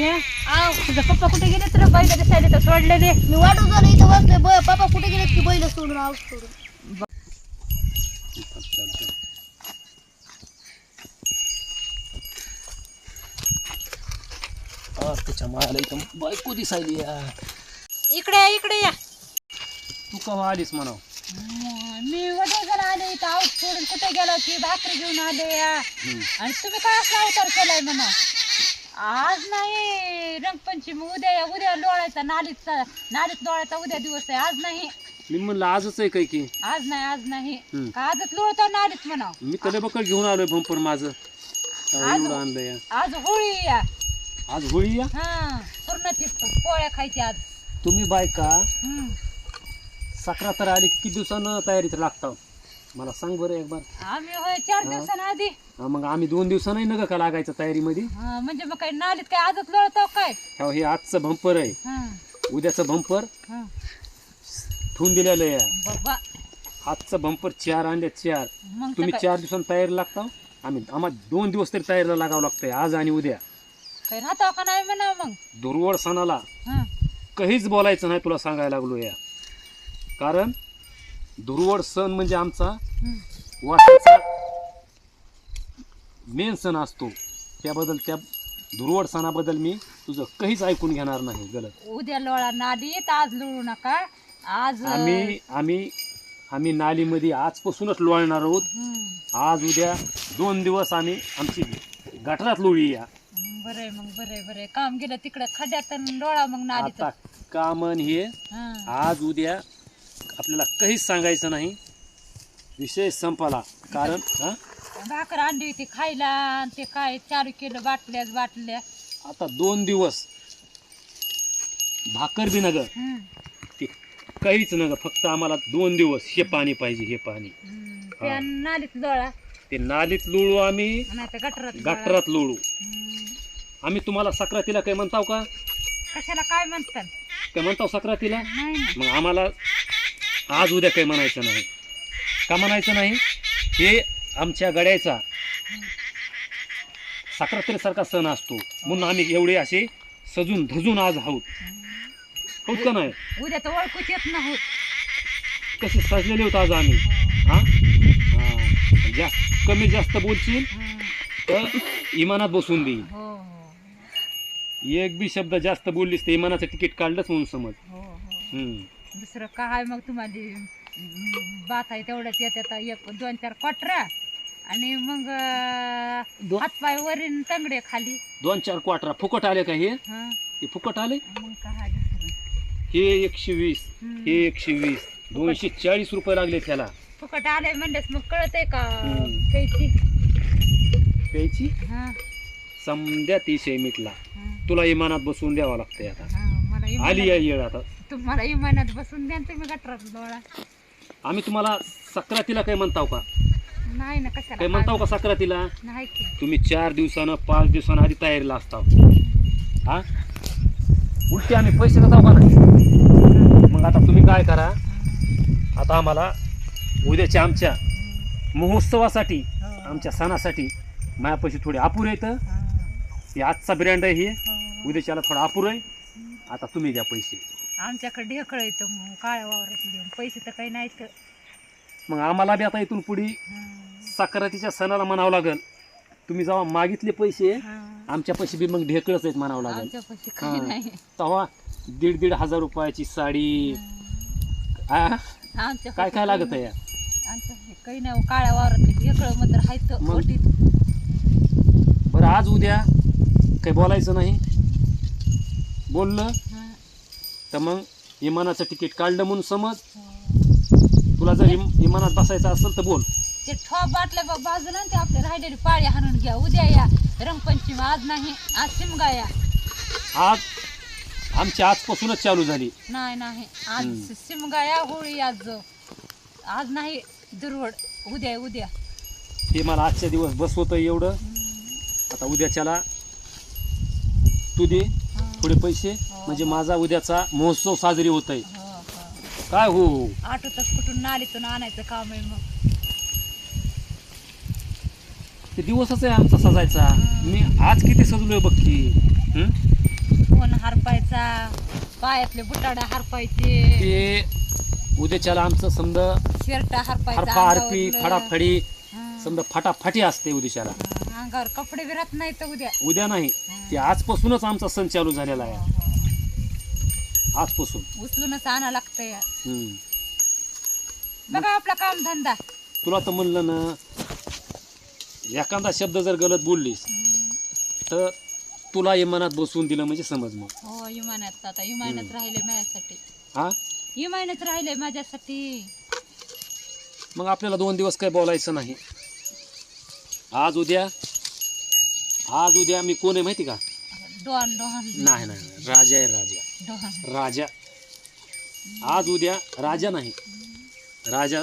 बे तुझा पप्पा कुठे गेले तर बैल दिसायले तर सोडले रे. मी वाटू झालं इथं बसले पप्पा कुठे गेले की बैल सोडून आऊस सोडून. त्याच्या मायाला इथं बायको दिसायली या. इकडे या. तू केव्हा आलीस म्हणाव? मी वडोदरा आले इथं आऊस सोडून कुठे गेलो की भाकरी घेऊन आले या. आणि तुम्ही काय असा अवतार केलाय म्हणा. आज नाही रंगपंचमी उद्या लोळायचा नालीत लोळायचा उद्या दिवस आहे. आज नाही. मी म्हणलं आजच आहे काय की? आज नाही का आजच लोळतो नालीत म्हणा. मी तले बकर घेऊन आलोय बंपर माझं. एवढं आणलं या. आज होळी या. आज होळी या. हा पूर्णतीच पोळ्या खायच्या आज. तुम्ही बायका 11 तर आली किती दिवसानं तयारीत लागता मला सांग बरं एक बार. आम्ही होय 4 दिवसांआधी. मग आम्ही 2 दिवसांनी नका का लागायचं तयारीमध्ये? म्हणजे मग काय नालीत काय आजच लोळतो काय? हे आजचं बंपर आहे. उद्याचं बंपर ठेवून दिलेलं आहे. बाबा आजचं बंपर 4 आणले 4. मग तुम्ही 4 दिवसांनी तयारी लागता. आम्हाला 2 दिवस तरी तयारीला लागावं लागतंय आज आणि उद्या. काय राहतो का नाही म्हणा. मग दुर्वळ सणाला काहीच बोलायचं नाही तुला सांगायला लागलो या. कारण दुर्वळ सण म्हणजे आमचा वर्षाचा मेन सण असतो. त्याबद्दल त्या दुर्वळ सणाबद्दल मी तुझं काहीच ऐकून घेणार नाही. गलत. उद्या लोळा नालीत आज लोळू नका. आज आम्ही नालीमध्ये आजपासूनच लोळणार आहोत. आज उद्या 2 दिवस आमची गटारात लोळी या. बरे काम गेलं तिकडे खड्यात लोळा मग नालीत. आता कामन हे आज उद्या आपल्याला काहीच सांगायचं नाही. विषय संपला. कारण भाकर अंडी होती खायला आणि ते काय चालू केलं बाटल्या. आता 2 दिवस भाकर बी नग ते काहीच नग. फक्त आम्हाला 2 दिवस हे पाणी पाहिजे. हे पाणी त्या नालीत लोळा. ते नालीत लोळू आम्ही गटारात लोळू. आम्ही तुम्हाला सक्रातीला काय म्हणताव का? कशाला काय म्हणतात? काय म्हणताव सक्रातीला? नाही. मग आम्हाला आज उद्या काही म्हणायचं नाही. का म्हणायचं नाही? हे आमच्या गड्याचा सक्रातीसारखा सण असतो म्हणून आम्ही एवढे असे सजून धजून आज आहोत. होत का नाही? उद्या तर ओळखूच येत नाही. कसे सजलेले होत आज आम्ही. कमी जास्त बोलशील तर इमानात बसून देईल. एक बी शब्द जास्त बोललीस तर इमानाचं तिकीट काढलंच म्हणून समज. दुसरं काय मग तुम्हाला बात आहे तेवढ्याच येतात. 1-2-4 क्वाटरा आणि मग हातपाय वरील तंगडे खाली. 2-4 क्वाटरा फुकट आले का? हे फुकट आले. मग काय दुसरं? हे 120 हे 120 240 रुपये लागले त्याला. फुकट आले म्हणलेस मग कळत आहे का? प्यायची समद्या 30 मिनिटला तुला इमानात बसून द्यावं लागतंय. आता आली या येळ. आता तुम्हाला इमानात बसून द्या तुम्ही गटरात लोळा. आम्ही तुम्हाला सक्रातीला काय म्हणताव का? नाही ना. कशाला काय म्हणताव का सक्रातीला? नाही की. तुम्ही 4 दिवसानं 5 दिवसानं आधी तयारीला असताव. उलटे आम्ही पैसे देताव का नाही? मग आता तुम्ही काय करा. आता आम्हाला उद्याच्या आमच्या महोत्सवासाठी आमच्या सणासाठी मायापाशी थोडे अपुरे येतं. हे आजचा ब्रँड आहे. हे उद्याच्याला थोडा अपुरं आहे. आता तुम्ही द्या पैसे. आमच्याकडे ढेकळ येतं काळ्या वावरात देऊन पैसे तर काही नाहीत. मग आम्हाला बी आता इथून पुढे सक्रातीच्या सणाला म्हणावं लागेल. तुम्ही जेव्हा मागितले पैसे आमच्या पैसे बी मग ढेकळच आहेत म्हणावं लागेल. तेव्हा 1,500 रुपयाची साडी काय काय लागत आहे? काही नाही. काळ्या वावरात ढेकळ मात्र आहेत. बरं आज उद्या काही बोलायचं नाही. बोललं तर मग इमानाचं तिकीट काढलं म्हणून समज. तुला जर इमानात बसायचं असेल तर बोल. ते ठोप बाटल्या बघ बाजूला ते आपल्या राहिलेली पाळी हाणून घ्या. उद्या या रंगपंचमी. आज नाही. आज शिमगा या. आज आमची आजपासूनच चालू झाली. नाही आज शिमगा या. होळी आज नाही. दुर्वड उद्या. हे मला आजच्या दिवस बसवतं एवढं. आता उद्याच्याला तू दे थोडे पैसे. म्हणजे माझा उद्याचा महोत्सव साजरी होत आहे. काय हो आठवतच कुठून नालीतून आणायचं काम आहे. मग ते दिवसच आहे आमचा सजायचा. मी आज किती सजलोय बघ की. फोन हरपायचा, पायातले बुटाडा हरपायचे, ते उद्याच्याला आमचं समजा शर्ट हरपायचा, हरपा हरपी अंगावरलं. फडाफडी हं. समजा फाटाफाटी असते उद्याच्याला. अंगावर कपडे बिरत नाही तर उद्या. उद्या नाही, ते आजपासूनच आमचा सण चालू झालेला आहे. आजपासून उचलूनच आणा लागतंय. हम्म. बघा आपला काम धंदा. तुला तर म्हणलं ना, एखादा शब्द जर गलत बोललीस तर तुला इमानात बसवून दिलं म्हणजे समज मग. हो इमानात, आता इमानात राहिले माझ्यासाठी. हा, इमानात राहिले माझ्यासाठी. मग आपल्याला 2 दिवस काही बोलायचं नाही. आज उद्या मी कोण आहे माहिती का? डॉन डॉन नाही नाही, राजा आहे, राजा. डॉन. राजा आज उद्या राजा नाही, राजा.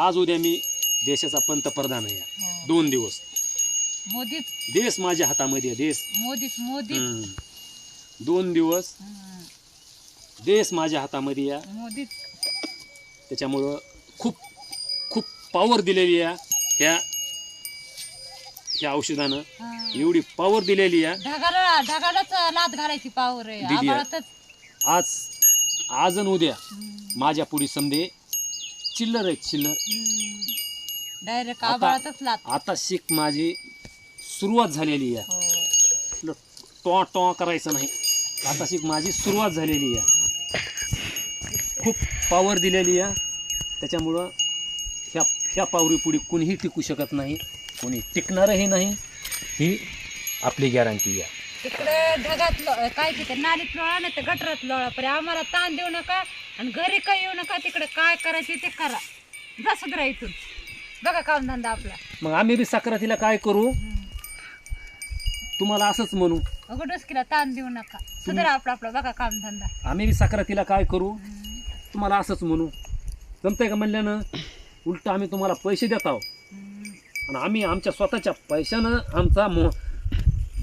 आज उद्या मी देशाचा पंतप्रधान आहे. हो. 2 दिवस मोदीच देश माझ्या हातामध्ये आहे, देश. मोदीच मोदीच. 2 दिवस देश माझ्या हातामध्ये आहे. मोदीच. त्याच्यामुळं खूप खूप पॉवर दिलेली आहे ह्या औषधानं. एवढी पॉवर दिलेली आहे. ढगालाच लात घालायची पावर आहे. दिली आहे. आभाळातच. आज आणि उद्या माझ्या पुढे समजे चिल्लर आहेत, चिल्लर. डायरेक्ट आता- आभाळातच लात. आता शिक माझी सुरुवात झालेली आहे. हो. टॉ टॉ करायचं नाही. आता शिक माझी सुरुवात झालेली आहे. खूप पॉवर दिलेली आहे. त्याच्यामुळं ह्या पावरी पुढे कुणीही टिकू शकत नाही, कोणी टिकणारही नाही. ही आपली गॅरंटी आहे. तिकडे ढगात काय तिथे नालीत लोळा नाही तर गटरात लोळा, पण आम्हाला ताण देऊ नका आणि घरी काय येऊ नका. तिकडे काय करायचे ते करा. जा सुधरा इथून. बघा काम धंदा आपला. मग आम्ही बी सक्रातीला काय करू? तुम्हाला असंच म्हणू, अगं डोसकीला ताण देऊ नका. सुधरा आपला आपला. बघा काम धंदा. आम्ही बी सक्रातीला काय करू? तुम्हाला असंच म्हणू. जमतंय का म्हणल्यानं? उलट आम्ही तुम्हाला पैसे देत आहोत आणि आम्ही आमच्या स्वतःच्या पैशानं आमचा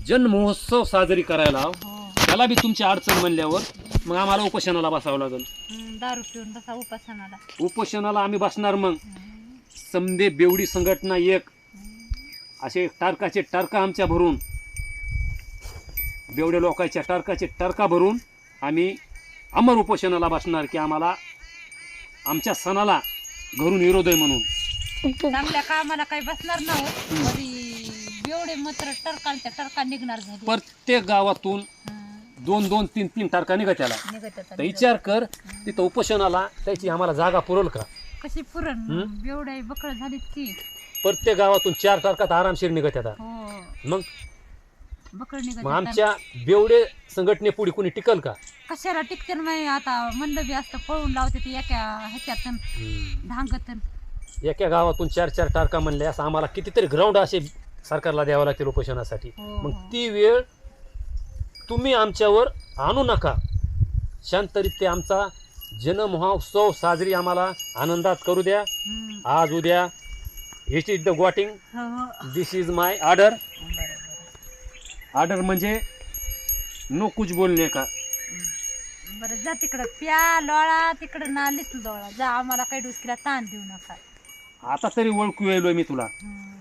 जन महोत्सव साजरी करायला आहोत. हो. त्याला बी तुमची अडचण म्हणल्यावर मग आम्हाला उपोषणाला बसावं लागेल. दारू पिऊन बसा उपासनाला. उपोषणाला आम्ही बसणार. मग समदे बेवडी संघटना एक असे टारकाचे टारका आमच्या भरून, बेवड्या लोकांच्या टारकाचे टारका भरून आम्ही अमर उपोषणाला बसणार की आम्हाला आमच्या सणाला घरून विरोध आहे म्हणून. चांगल्या कामाला काही बसणार नाही. एवढे मात्र टरकांच्या टरका निघणार झाले. प्रत्येक गावातून 2-2, 3-3 टारका निघत त्याला. तर विचार कर, तिथं उपोषणाला त्याची आम्हाला जागा पुरल का? कशी पुरण एवढे बकळ झालीत की. प्रत्येक गावातून 4 टारकात आरामशीर निघत येतात. हो. मग बकळ निघत. मग आमच्या बेवडे संघटनेपुढे कुणी टिकल का? कशाला टिकते नाही. आता मंद बी असतं पळून लावते ते एका ह्याच्यातून धांगतन. एका गावातून 4-4 टारका म्हणले असं आम्हाला कितीतरी ग्राउंड असे सरकारला द्यावं लागतील उपोषणासाठी. हो. मग ती वेळ तुम्ही आमच्यावर आणू नका. शांतरित्या आमचा जनमहोत्सव साजरी आम्हाला आनंदात करू द्या. आज उद्या हिच is the voting. This is my order. Order म्हणजे नो कुछ बोलणे का. बरं जा तिकडं प्या लोळा, तिकडं नालीच लोळा. जा. आम्हाला काही डुसकीला ताण देऊ नका. आता तरी ओळखू येलोय मी तुला.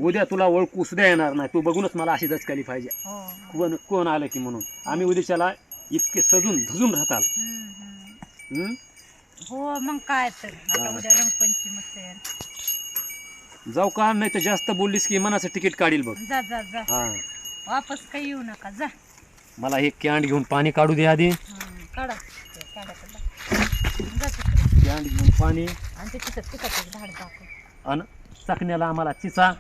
उद्या तुला ओळखू सुद्धा येणार नाही. तू बघूनच मला अशी दचकाली पाहिजे. कोण कोण आलं की म्हणून. आम्ही उद्याच्याला इतके सजून धजून राहताल. हो मग काय तर. आता उद्या रंगपंचमीच आहे. जाऊ का? नाही तर जास्त बोललीस की मनाचं तिकीट काढील बघ. जा जा जा. हा, वापस काही येऊ नका. जा. मला एक कॅन्ड घेऊन पाणी काढू दे आधी. काढा काढा जा तिकडे. कॅन्ड घेऊन पाणी आणि ते तिथं तिथं झाड टाकू. आणि चाकण्याला आम्हाला चिचा.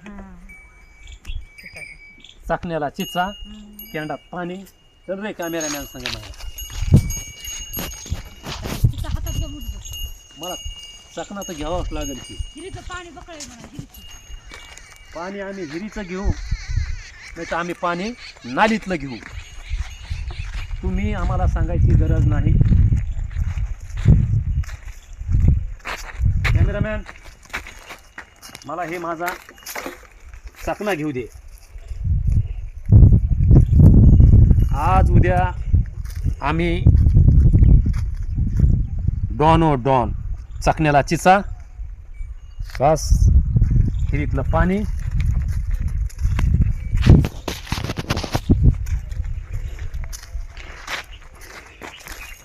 चाकण्याला चिचा, कॅन्डात पाणी. तर रे कॅमेरामॅन सांगा हातात घ्या मुठभर. मला चाकणा तर घ्यावंच लागेल की. हिरीचं पाणी बकळे म्हणा. हिरीचं पाणी आम्ही विहिरीचं घेऊ, नाही तर आम्ही पाणी नालीतलं घेऊ. तुम्ही आम्हाला सांगायची गरज नाही. कॅमेरामॅन, मला हे माझा चाकणा घेऊ दे. आज उद्या आम्ही डॉन चाकण्याला चिचा, बस हिरीतलं पाणी.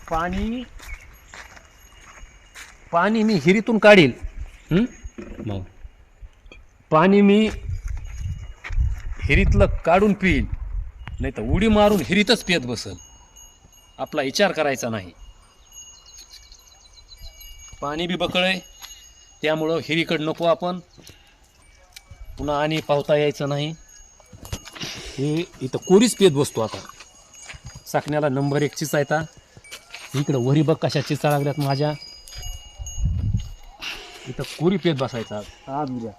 पाणी पाणी मी हिरीतून काढील. मग पाणी मी हिरीतलं काढून पिईल, नाही तर उडी मारून हिरीतच पियत बसल. आपला विचार करायचा नाही. पाणी बी बकळय, त्यामुळं हिरीकडं नको आपण. पुन्हा आणि पावता यायचं नाही. हे इथं कोरीच पियत बसतो आता. साकण्याला नंबर 1 चिचायता. इकडं वरी बघ कशा चिचा लागल्यात माझ्या. इथं कोरी पियत बसायचा आज उद्या.